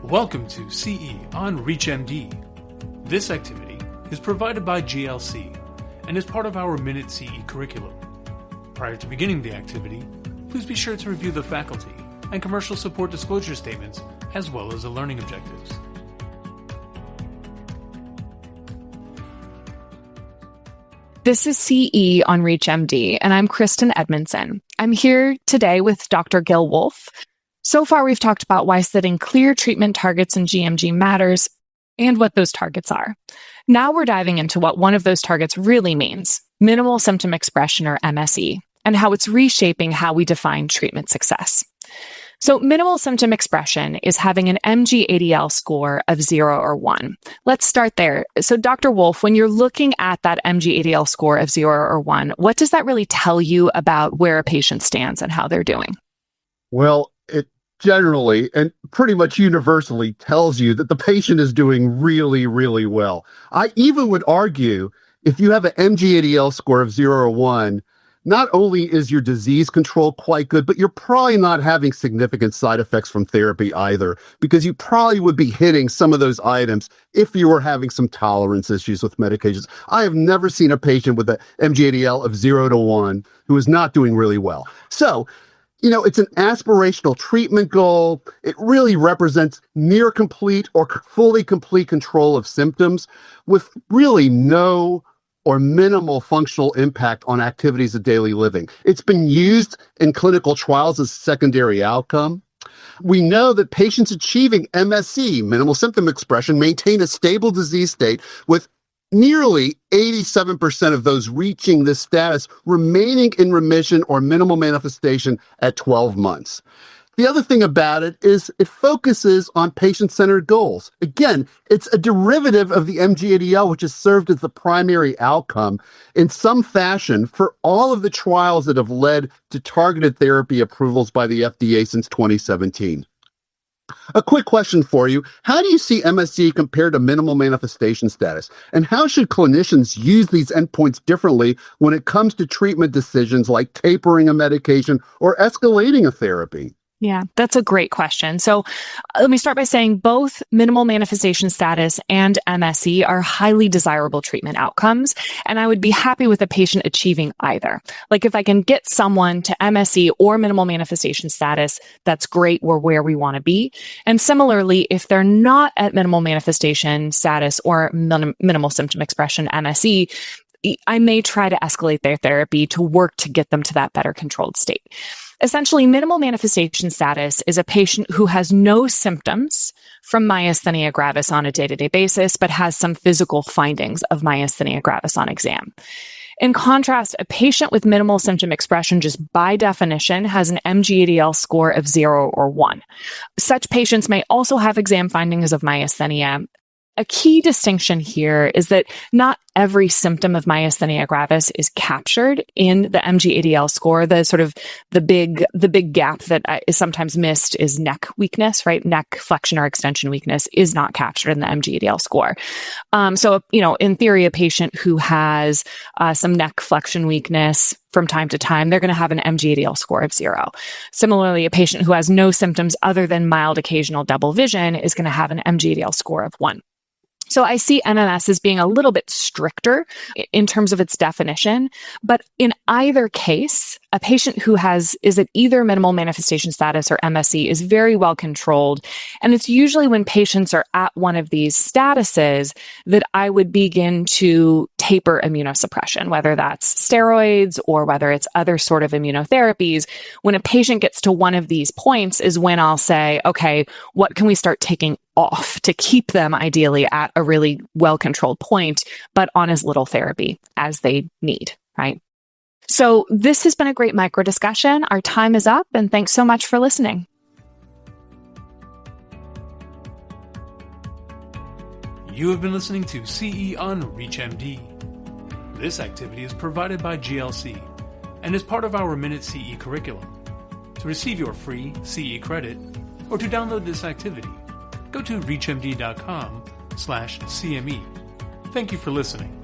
Welcome to CE on ReachMD. This activity is provided by GLC and is part of our Minute CE curriculum. Prior to beginning the activity, please be sure to review the faculty and commercial support disclosure statements as well as the learning objectives. This is CE on ReachMD, and I'm Christyn Edmundson. I'm here today with Dr. Gil Wolfe. So far, we've talked about why setting clear treatment targets in GMG matters and what those targets are. Now we're diving into what one of those targets really means, minimal symptom expression, or MSE, and how it's reshaping how we define treatment success. So minimal symptom expression is having an MG-ADL score of 0 or 1. Let's start there. So Dr. Wolfe, when you're looking at that MG-ADL score of 0 or 1, what does that really tell you about where a patient stands and how they're doing? Well, it generally and pretty much universally tells you that the patient is doing really, really well. I even would argue if you have an MG-ADL score of 0 or 1, not only is your disease control quite good, but you're probably not having significant side effects from therapy either, because you probably would be hitting some of those items if you were having some tolerance issues with medications. I have never seen a patient with an MG-ADL of 0 to 1 who is not doing really well. So, it's an aspirational treatment goal. It really represents near complete or fully complete control of symptoms with really no or minimal functional impact on activities of daily living. It's been used in clinical trials as a secondary outcome. We know that patients achieving MSE, minimal symptom expression, maintain a stable disease state with nearly 87% of those reaching this status remaining in remission or minimal manifestation at 12 months. The other thing about it is it focuses on patient-centered goals. Again, it's a derivative of the MG-ADL, which has served as the primary outcome in some fashion for all of the trials that have led to targeted therapy approvals by the FDA since 2017. A quick question for you. How do you see MSE compared to minimal manifestation status? And how should clinicians use these endpoints differently when it comes to treatment decisions like tapering a medication or escalating a therapy? Yeah, that's a great question. So let me start by saying both minimal manifestation status and MSE are highly desirable treatment outcomes, and I would be happy with a patient achieving either. Like if I can get someone to MSE or minimal manifestation status, that's great. We're where we want to be. And similarly, if they're not at minimal manifestation status or minimal symptom expression, MSE, I may try to escalate their therapy to work to get them to that better controlled state. Essentially, minimal manifestation status is a patient who has no symptoms from myasthenia gravis on a day-to-day basis, but has some physical findings of myasthenia gravis on exam. In contrast, a patient with minimal symptom expression just by definition has an MG-ADL score of 0 or 1. Such patients may also have exam findings of myasthenia. A key distinction here is that not every symptom of myasthenia gravis is captured in the MG-ADL score. The big gap that is sometimes missed is neck weakness, right? Neck flexion or extension weakness is not captured in the MG-ADL score. So, in theory, a patient who has some neck flexion weakness from time to time, they're going to have an MG-ADL score of 0. Similarly, a patient who has no symptoms other than mild occasional double vision is going to have an MG-ADL score of 1. So I see MMS as being a little bit stricter in terms of its definition, but in either case, a patient who is at either minimal manifestation status or MSE is very well controlled. And it's usually when patients are at one of these statuses that I would begin to taper immunosuppression, whether that's steroids or whether it's other sort of immunotherapies. When a patient gets to one of these points is when I'll say, okay, what can we start taking off to keep them ideally at a really well-controlled point, but on as little therapy as they need, right? So this has been a great micro discussion. Our time is up, and thanks so much for listening. You have been listening to CE on ReachMD. This activity is provided by GLC and is part of our Minute CE curriculum. To receive your free CE credit or to download this activity, go to reachmd.com/CME. Thank you for listening.